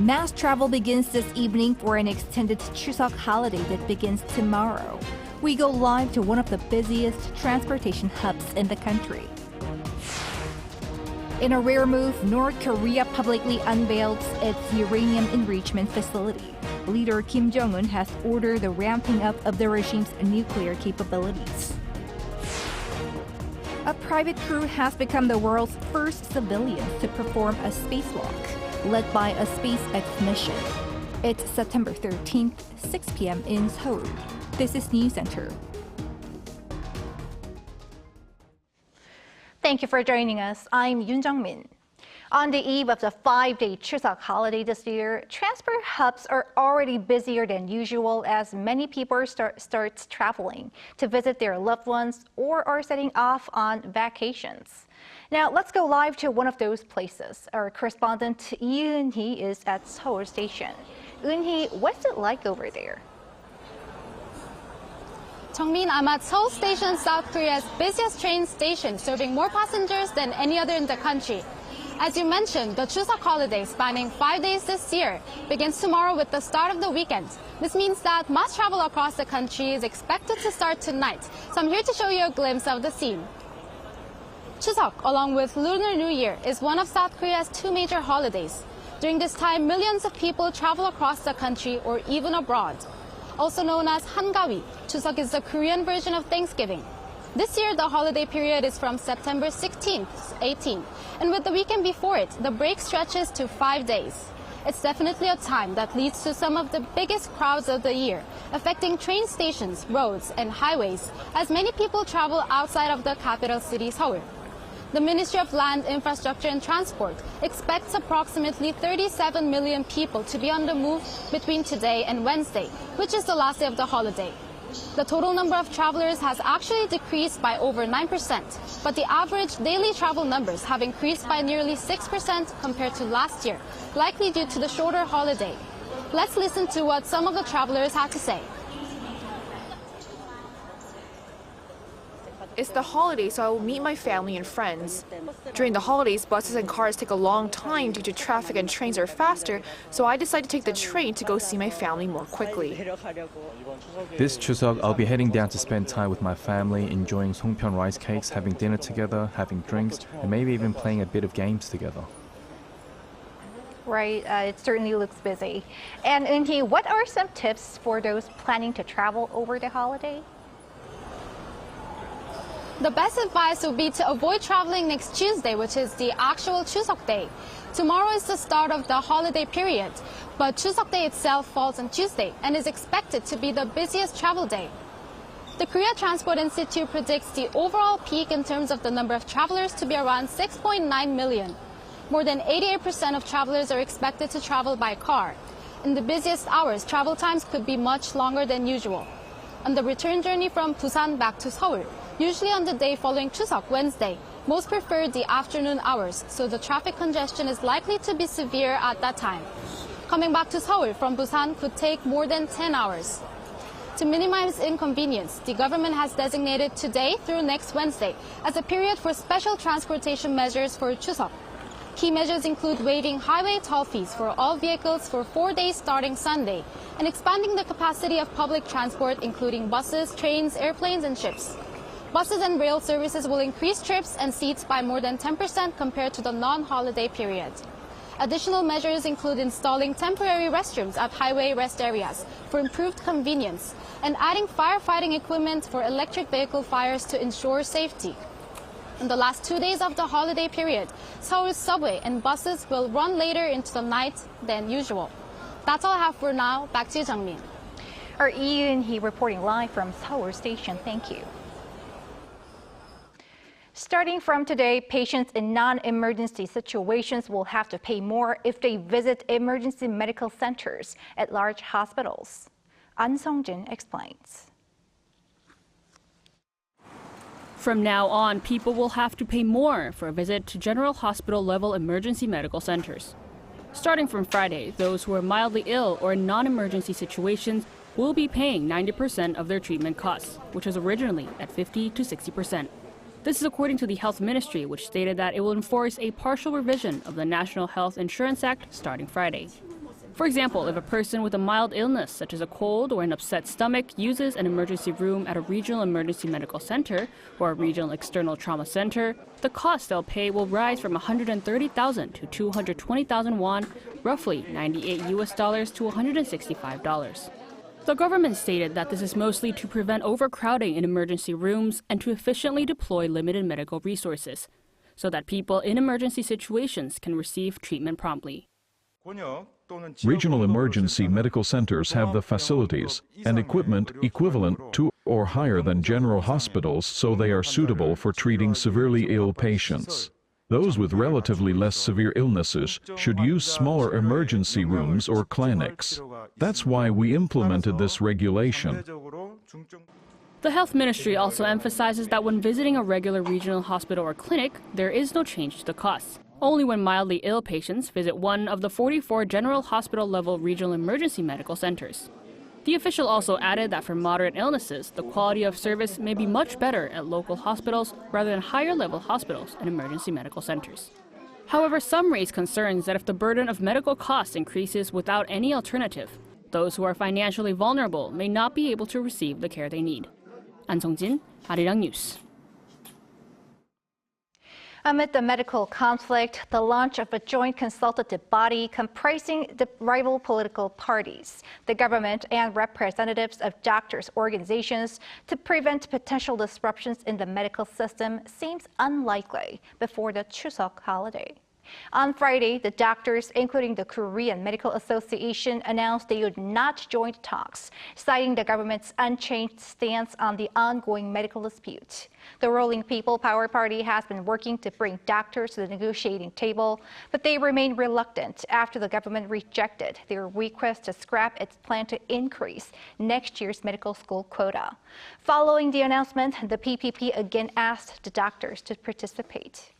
Mass travel begins this evening for an extended Chuseok holiday that begins tomorrow. We go live to one of the busiest transportation hubs in the country. In a rare move, North Korea publicly unveiled its uranium enrichment facility. Leader Kim Jong-un has ordered the ramping up of the regime's nuclear capabilities. A private crew has become the world's first civilians to perform a spacewalk, led by a SpaceX mission. It's September 13th, 6 p.m. in Seoul. This is Newscenter. Thank you for joining us. I'm Yoon Jung-min. On the eve of the 5-day Chuseok holiday this year, transport hubs are already busier than usual as many people start traveling to visit their loved ones or are setting off on vacations. Now, let's go live to one of those places. Our correspondent Lee Eun-hee is at Seoul Station. Eun-hee, what's it like over there? Jung-min, I'm at Seoul Station, South Korea's busiest train station, serving more passengers than any other in the country. As you mentioned, the Chuseok holiday, spanning 5 days this year, begins tomorrow with the start of the weekend. This means that mass travel across the country is expected to start tonight. So I'm here to show you a glimpse of the scene. Chuseok, along with Lunar New Year, is one of South Korea's 2 major holidays. During this time, millions of people travel across the country or even abroad. Also known as Hangawi, Chuseok is the Korean version of Thanksgiving. This year, the holiday period is from September 16th to 18th, and with the weekend before it, the break stretches to 5 days. It's definitely a time that leads to some of the biggest crowds of the year, affecting train stations, roads, and highways, as many people travel outside of the capital city, Seoul. The Ministry of Land, Infrastructure and Transport expects approximately 37 million people to be on the move between today and Wednesday, which is the last day of the holiday. The total number of travelers has actually decreased by over 9%, but the average daily travel numbers have increased by nearly 6% compared to last year, likely due to the shorter holiday. Let's listen to what some of the travelers had to say. It's the holiday, so I will meet my family and friends. During the holidays, buses and cars take a long time due to traffic and trains are faster, so I decided to take the train to go see my family more quickly. This Chuseok, I'll be heading down to spend time with my family, enjoying songpyeon rice cakes, having dinner together, having drinks, and maybe even playing a bit of games together. Right, it certainly looks busy. And Eun-hee, what are some tips for those planning to travel over the holiday? The best advice would be to avoid traveling next Tuesday, which is the actual Chuseok day. Tomorrow is the start of the holiday period, but Chuseok day itself falls on Tuesday and is expected to be the busiest travel day. The Korea Transport Institute predicts the overall peak in terms of the number of travelers to be around 6.9 million. More than 88% of travelers are expected to travel by car. In the busiest hours, travel times could be much longer than usual. On the return journey from Busan back to Seoul, usually on the day following Chuseok, Wednesday, most prefer the afternoon hours, so the traffic congestion is likely to be severe at that time. Coming back to Seoul from Busan could take more than 10 hours. To minimize inconvenience, the government has designated today through next Wednesday as a period for special transportation measures for Chuseok. Key measures include waiving highway toll fees for all vehicles for 4 days starting Sunday, and expanding the capacity of public transport, including buses, trains, airplanes, and ships. Buses and rail services will increase trips and seats by more than 10% compared to the non-holiday period. Additional measures include installing temporary restrooms at highway rest areas for improved convenience, and adding firefighting equipment for electric vehicle fires to ensure safety. In the last 2 days of the holiday period, Seoul's subway and buses will run later into the night than usual. That's all I have for now. Back to you, Jung-min. Our Lee Eun-hee reporting live from Seoul Station. Thank you. Starting from today, patients in non-emergency situations will have to pay more if they visit emergency medical centers at large hospitals. An Sung-jin explains. From now on, people will have to pay more for a visit to general hospital-level emergency medical centers. Starting from Friday, those who are mildly ill or in non-emergency situations will be paying 90% of their treatment costs, which was originally at 50 to 60%. This is according to the Health Ministry, which stated that it will enforce a partial revision of the National Health Insurance Act starting Friday. For example, if a person with a mild illness, such as a cold or an upset stomach, uses an emergency room at a regional emergency medical center or a regional external trauma center, the cost they'll pay will rise from 130,000 to 220,000 won, roughly $98 to $165. The government stated that this is mostly to prevent overcrowding in emergency rooms and to efficiently deploy limited medical resources, so that people in emergency situations can receive treatment promptly. Regional emergency medical centers have the facilities and equipment equivalent to or higher than general hospitals, so they are suitable for treating severely ill patients. Those with relatively less severe illnesses should use smaller emergency rooms or clinics. That's why we implemented this regulation. The Health Ministry also emphasizes that when visiting a regular regional hospital or clinic, there is no change to the costs. Only when mildly ill patients visit one of the 44 general hospital-level regional emergency medical centers. The official also added that for moderate illnesses, the quality of service may be much better at local hospitals rather than higher-level hospitals and emergency medical centers. However, some raise concerns that if the burden of medical costs increases without any alternative, those who are financially vulnerable may not be able to receive the care they need. An Sung-jin, Arirang News. Amid the medical conflict, the launch of a joint consultative body comprising the rival political parties, the government, and representatives of doctors' organizations to prevent potential disruptions in the medical system seems unlikely before the Chuseok holiday. On Friday, the doctors, including the Korean Medical Association, announced they would not join talks, citing the government's unchanged stance on the ongoing medical dispute. The ruling People Power Party has been working to bring doctors to the negotiating table, but they remain reluctant after the government rejected their request to scrap its plan to increase next year's medical school quota. Following the announcement, the PPP again asked the doctors to participate.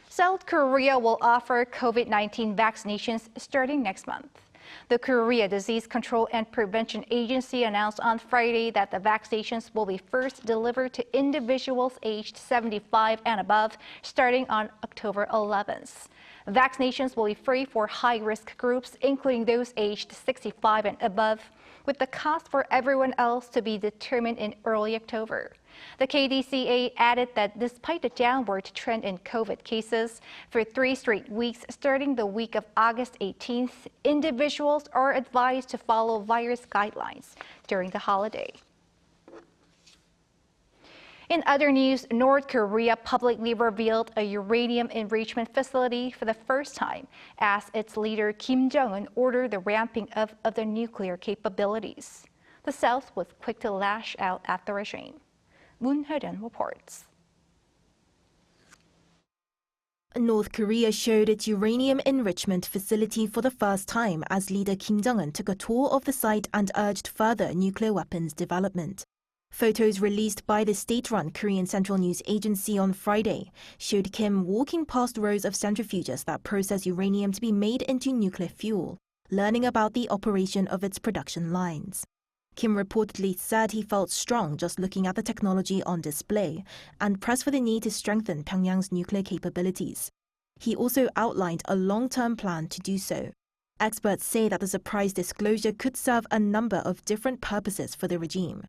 South Korea will offer COVID-19 vaccinations starting next month. The Korea Disease Control and Prevention Agency announced on Friday that the vaccinations will be first delivered to individuals aged 75 and above starting on October 11th. Vaccinations will be free for high-risk groups, including those aged 65 and above, with the cost for everyone else to be determined in early October. The KDCA added that despite the downward trend in COVID cases, for 3 straight weeks starting the week of August 18th, individuals are advised to follow virus guidelines during the holiday. In other news, North Korea publicly revealed a uranium enrichment facility for the first time as its leader Kim Jong-un ordered the ramping up of the nuclear capabilities. The South was quick to lash out at the regime. Moon Hyun reports. North Korea showed its uranium enrichment facility for the first time as leader Kim Jong-un took a tour of the site and urged further nuclear weapons development. Photos released by the state-run Korean Central News Agency on Friday showed Kim walking past rows of centrifuges that process uranium to be made into nuclear fuel, learning about the operation of its production lines. Kim reportedly said he felt strong just looking at the technology on display and pressed for the need to strengthen Pyongyang's nuclear capabilities. He also outlined a long-term plan to do so. Experts say that the surprise disclosure could serve a number of different purposes for the regime.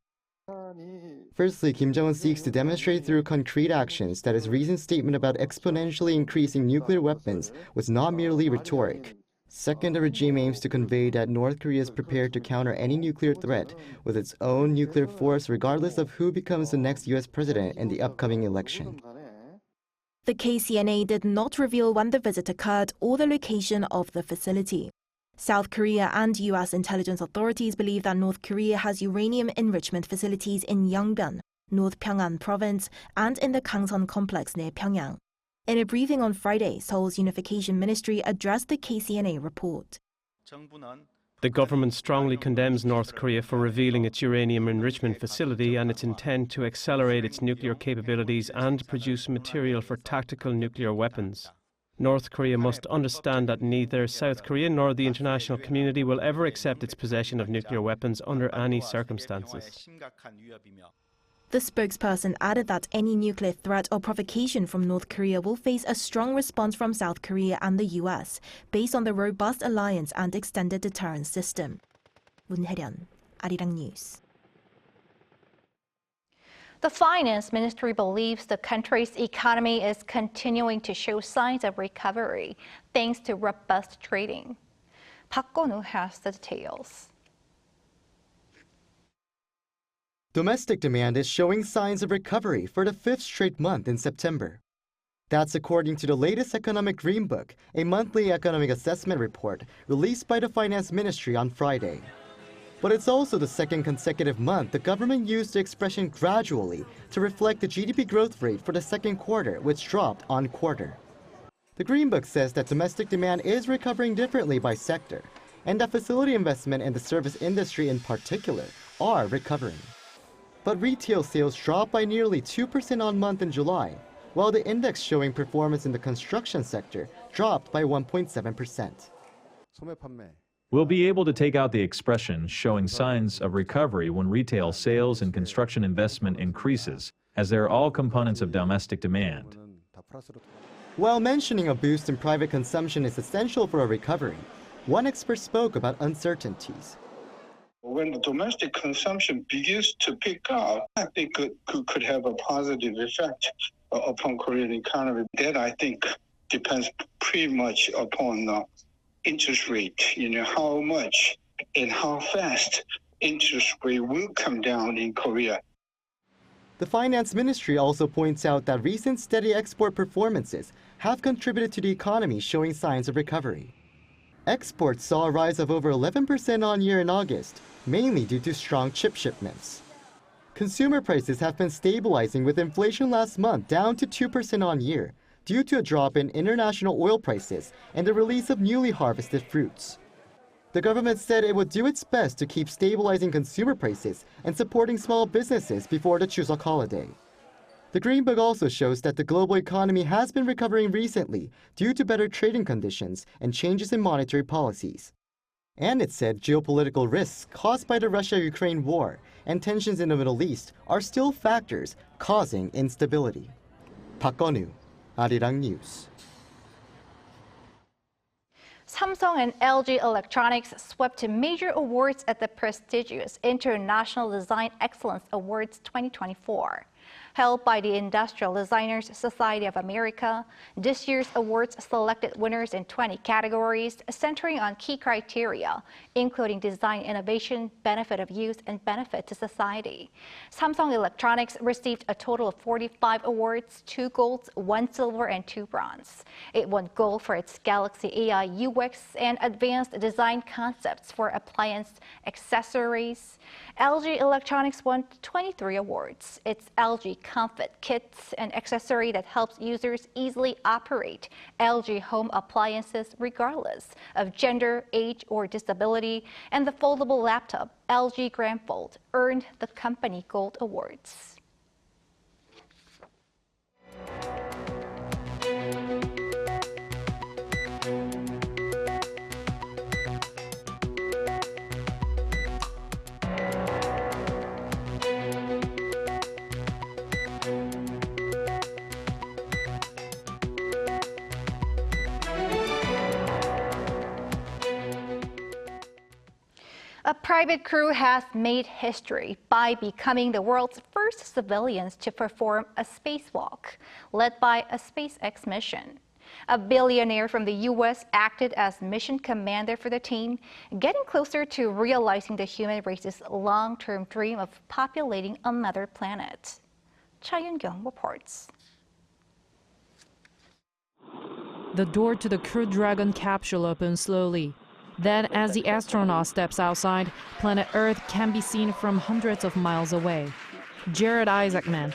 Firstly, Kim Jong-un seeks to demonstrate through concrete actions that his recent statement about exponentially increasing nuclear weapons was not merely rhetoric. Second, the regime aims to convey that North Korea is prepared to counter any nuclear threat with its own nuclear force regardless of who becomes the next U.S. president in the upcoming election. The KCNA did not reveal when the visit occurred or the location of the facility. South Korea and U.S. intelligence authorities believe that North Korea has uranium enrichment facilities in Yongbyon, North Pyongan province, and in the Kangsan complex near Pyongyang. In a briefing on Friday, Seoul's Unification Ministry addressed the KCNA report. The government strongly condemns North Korea for revealing its uranium enrichment facility and its intent to accelerate its nuclear capabilities and produce material for tactical nuclear weapons. North Korea must understand that neither South Korea nor the international community will ever accept its possession of nuclear weapons under any circumstances. The spokesperson added that any nuclear threat or provocation from North Korea will face a strong response from South Korea and the US, based on the robust alliance and extended deterrence system. 문혜련, Arirang News. The Finance Ministry believes the country's economy is continuing to show signs of recovery thanks to robust trading. Park Kwon-woo has the details. Domestic demand is showing signs of recovery for the 5th straight month in September. That's according to the latest Economic Green Book, a monthly economic assessment report released by the Finance Ministry on Friday. But it's also the second consecutive month the government used the expression gradually to reflect the GDP growth rate for the second quarter, which dropped on quarter. The Green Book says that domestic demand is recovering differently by sector, and that facility investment and the service industry in particular are recovering. But retail sales dropped by nearly 2% on month in July, while the index showing performance in the construction sector dropped by 1.7%. We'll be able to take out the expression showing signs of recovery when retail sales and construction investment increases, as they're all components of domestic demand. While mentioning a boost in private consumption is essential for a recovery, one expert spoke about uncertainties. When the domestic consumption begins to pick up, I think it could have a positive effect upon Korean economy. That, I think, depends pretty much upon the interest rate, how much and how fast interest rate will come down in Korea. The Finance Ministry also points out that recent steady export performances have contributed to the economy showing signs of recovery. Exports saw a rise of over 11% on year in August, mainly due to strong chip shipments. Consumer prices have been stabilizing with inflation last month down to 2% on year due to a drop in international oil prices and the release of newly harvested fruits. The government said it would do its best to keep stabilizing consumer prices and supporting small businesses before the Chuseok holiday. The Green Book also shows that the global economy has been recovering recently due to better trading conditions and changes in monetary policies. And it said geopolitical risks caused by the Russia-Ukraine war and tensions in the Middle East are still factors causing instability. Park Kwon-woo, Arirang News. Samsung and LG Electronics swept major awards at the prestigious International Design Excellence Awards 2024. Held by the Industrial Designers Society of America, this year's awards selected winners in 20 categories, centering on key criteria, including design innovation, benefit of use, and benefit to society. Samsung Electronics received a total of 45 awards, 2 golds, 1 silver, and 2 bronze. It won gold for its Galaxy AI UX and advanced design concepts for appliance accessories. LG Electronics won 23 awards. Its LG Comfort Kits, an accessory that helps users easily operate LG home appliances regardless of gender, age, or disability, and the foldable laptop LG Grandfold earned the company Gold Awards. A private crew has made history by becoming the world's first civilians to perform a spacewalk, led by a SpaceX mission. A billionaire from the U.S. acted as mission commander for the team, getting closer to realizing the human race's long-term dream of populating another planet. Cha Yun-kyung reports. The door to the Crew Dragon capsule opens slowly. Then, as the astronaut steps outside, planet Earth can be seen from hundreds of miles away. Jared Isaacman,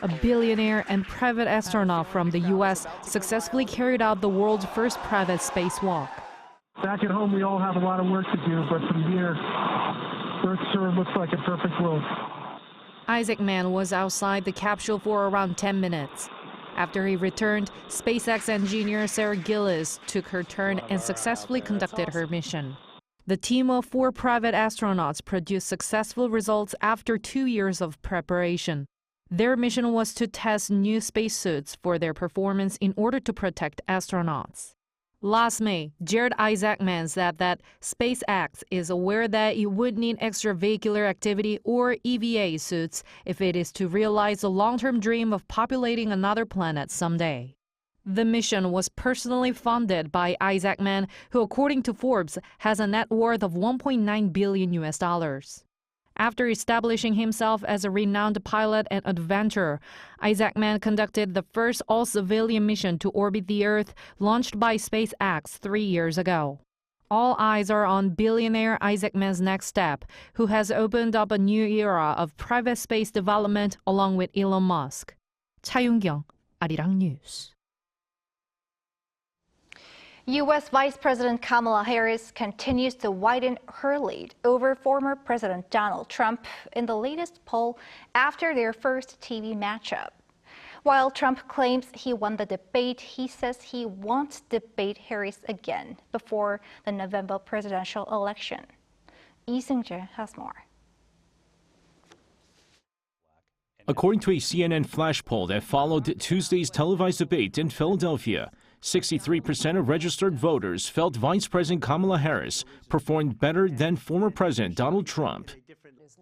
a billionaire and private astronaut from the U.S., successfully carried out the world's first private spacewalk. Back at home, we all have a lot of work to do, but from here, Earth sure looks like a perfect world. Isaacman was outside the capsule for around 10 minutes. After he returned, SpaceX engineer Sarah Gillis took her turn and successfully conducted her mission. The team of 4 private astronauts produced successful results after 2 years of preparation. Their mission was to test new spacesuits for their performance in order to protect astronauts. Last May, Jared Isaacman said that SpaceX is aware that it would need extravehicular activity or EVA suits if it is to realize the long-term dream of populating another planet someday. The mission was personally funded by Isaacman, who, according to Forbes, has a net worth of $1.9 billion. After establishing himself as a renowned pilot and adventurer, Isaacman conducted the first all-civilian mission to orbit the Earth, launched by SpaceX 3 years ago. All eyes are on billionaire Isaacman's next step, who has opened up a new era of private space development along with Elon Musk. 차윤경, Arirang News. U.S. Vice President Kamala Harris continues to widen her lead over former President Donald Trump in the latest poll after their first TV matchup. While Trump claims he won the debate, he says he won't debate Harris again before the November presidential election. Lee Seung-jae has more. According to a CNN flash poll that followed Tuesday's televised debate in Philadelphia, 63% of registered voters felt Vice President Kamala Harris performed better than former President Donald Trump.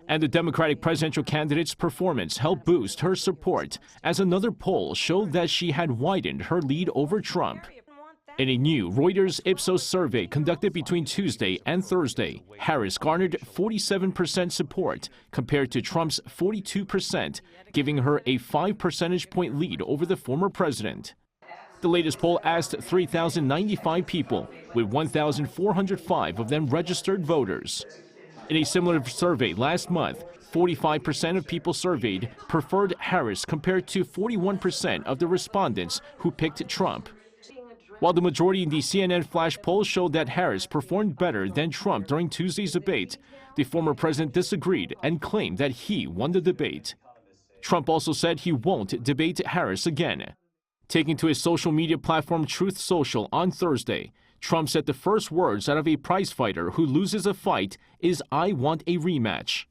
And the Democratic presidential candidate's performance helped boost her support, as another poll showed that she had widened her lead over Trump. In a new Reuters Ipsos survey conducted between Tuesday and Thursday, Harris garnered 47% support compared to Trump's 42%, giving her a 5 percentage point lead over the former president. The latest poll asked 3,095 people, with 1,405 of them registered voters. In a similar survey last month, 45% of people surveyed preferred Harris compared to 41% of the respondents who picked Trump. While the majority in the CNN flash poll showed that Harris performed better than Trump during Tuesday's debate, the former president disagreed and claimed that he won the debate. Trump also said he won't debate Harris again. Taking to his social media platform Truth Social on Thursday, Trump said the first words out of a prizefighter who loses a fight is "I want a rematch."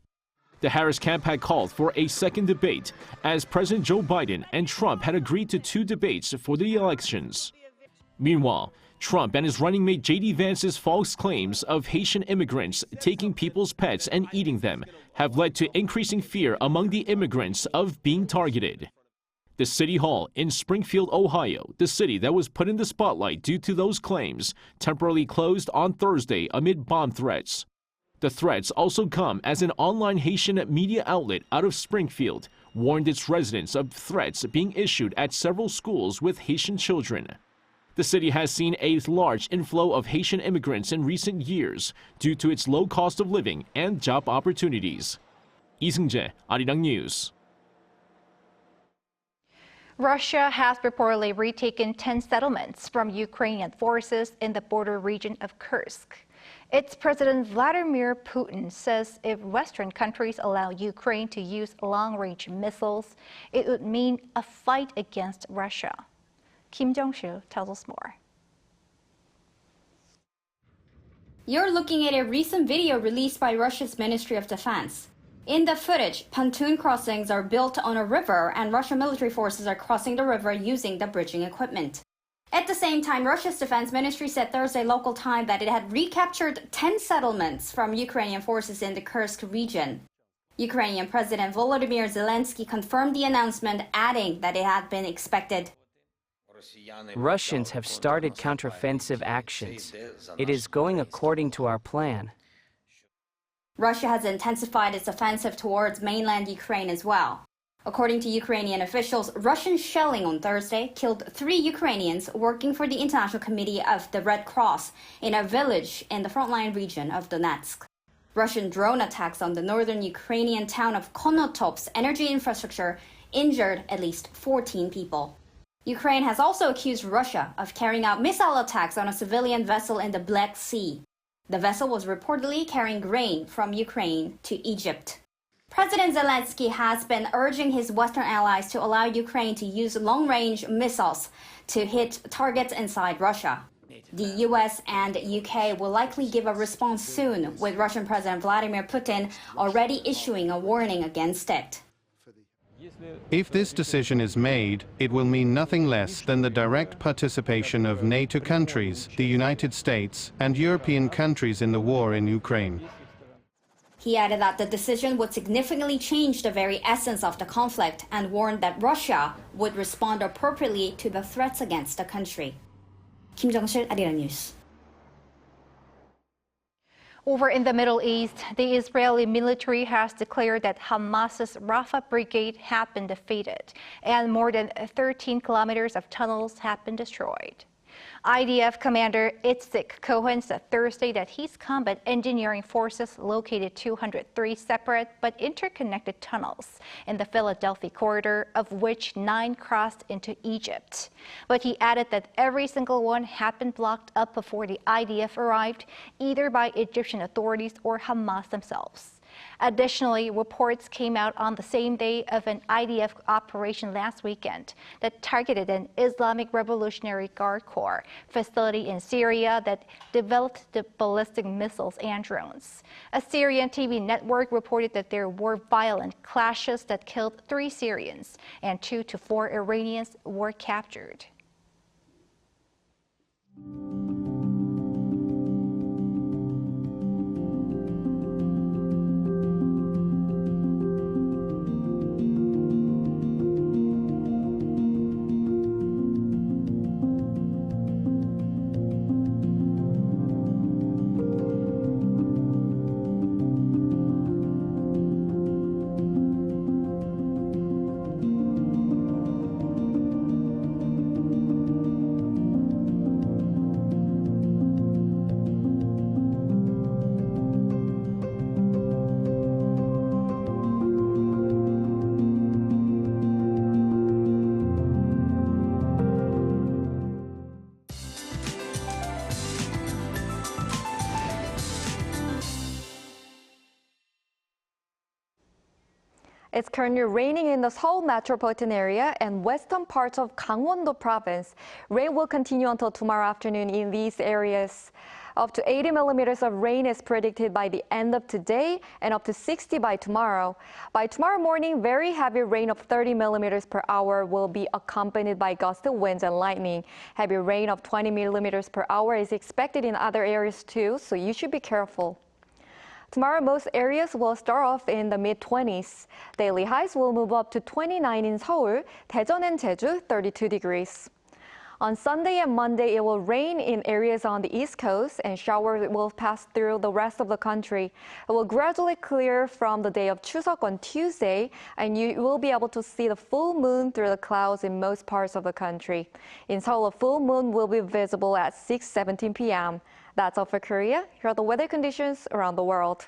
The Harris camp had called for a second debate, as President Joe Biden and Trump had agreed to 2 debates for the elections. Meanwhile, Trump and his running mate J.D. Vance's false claims of Haitian immigrants taking people's pets and eating them have led to increasing fear among the immigrants of being targeted. The City Hall in Springfield, Ohio, the city that was put in the spotlight due to those claims, temporarily closed on Thursday amid bomb threats. The threats also come as an online Haitian media outlet out of Springfield warned its residents of threats being issued at several schools with Haitian children. The city has seen a large inflow of Haitian immigrants in recent years due to its low cost of living and job opportunities. Lee Seung-jae, Arirang News. Russia has reportedly retaken 10 settlements from Ukrainian forces in the border region of Kursk. Its President Vladimir Putin says if Western countries allow Ukraine to use long-range missiles, it would mean a fight against Russia. Kim Jong-un tells us more. You're looking at a recent video released by Russia's Ministry of Defense. In the footage, pontoon crossings are built on a river and Russian military forces are crossing the river using the bridging equipment. At the same time, Russia's defense ministry said Thursday local time that it had recaptured 10 settlements from Ukrainian forces in the Kursk region. Ukrainian President Volodymyr Zelensky confirmed the announcement, adding that it had been expected. Russians have started counteroffensive actions. It is going according to our plan. Russia has intensified its offensive towards mainland Ukraine as well. According to Ukrainian officials, Russian shelling on Thursday killed 3 Ukrainians working for the International Committee of the Red Cross in a village in the frontline region of Donetsk. Russian drone attacks on the northern Ukrainian town of Konotop's energy infrastructure injured at least 14 people. Ukraine has also accused Russia of carrying out missile attacks on a civilian vessel in the Black Sea. The vessel was reportedly carrying grain from Ukraine to Egypt. President Zelensky has been urging his Western allies to allow Ukraine to use long-range missiles to hit targets inside Russia. The US and UK will likely give a response soon, with Russian President Vladimir Putin already issuing a warning against it. If this decision is made, it will mean nothing less than the direct participation of NATO countries, the United States, and European countries in the war in Ukraine. He added that the decision would significantly change the very essence of the conflict and warned that Russia would respond appropriately to the threats against the country. Kim Jong-un, Arirang News. Over in the Middle East, the Israeli military has declared that Hamass's Rafa Brigade had been defeated and more than 13 kilometers of tunnels have been destroyed. IDF Commander Itzik Cohen said Thursday that his combat engineering forces located 203 separate but interconnected tunnels in the Philadelphia corridor, of which 9 crossed into Egypt. But he added that every single one had been blocked up before the IDF arrived, either by Egyptian authorities or Hamas themselves. Additionally, reports came out on the same day of an IDF operation last weekend that targeted an Islamic Revolutionary Guard Corps facility in Syria that developed the ballistic missiles and drones. A Syrian TV network reported that there were violent clashes that killed 3 Syrians and 2 to 4 Iranians were captured. It's currently raining in the Seoul metropolitan area and western parts of Gangwon-do province. Rain will continue until tomorrow afternoon in these areas. Up to 80 millimeters of rain is predicted by the end of today and up to 60 by tomorrow. By tomorrow morning, very heavy rain of 30 millimeters per hour will be accompanied by gusty winds and lightning. Heavy rain of 20 millimeters per hour is expected in other areas too, so you should be careful. Tomorrow, most areas will start off in the mid-20s. Daily highs will move up to 29 in Seoul, Daejeon and Jeju 32 degrees. On Sunday and Monday, it will rain in areas on the East Coast and showers will pass through the rest of the country. It will gradually clear from the day of Chuseok on Tuesday, and you will be able to see the full moon through the clouds in most parts of the country. In Seoul, a full moon will be visible at 6:17 p.m. That's all for Korea. Here are the weather conditions around the world.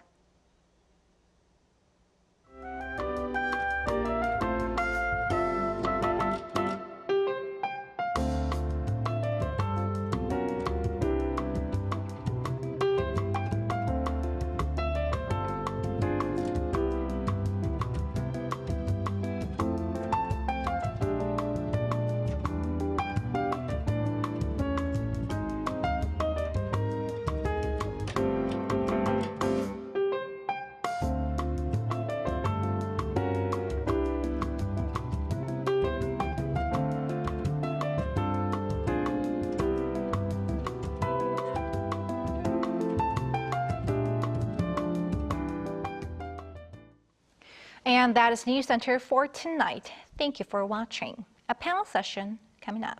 And that is Newscenter for tonight. Thank you for watching. A panel session coming up.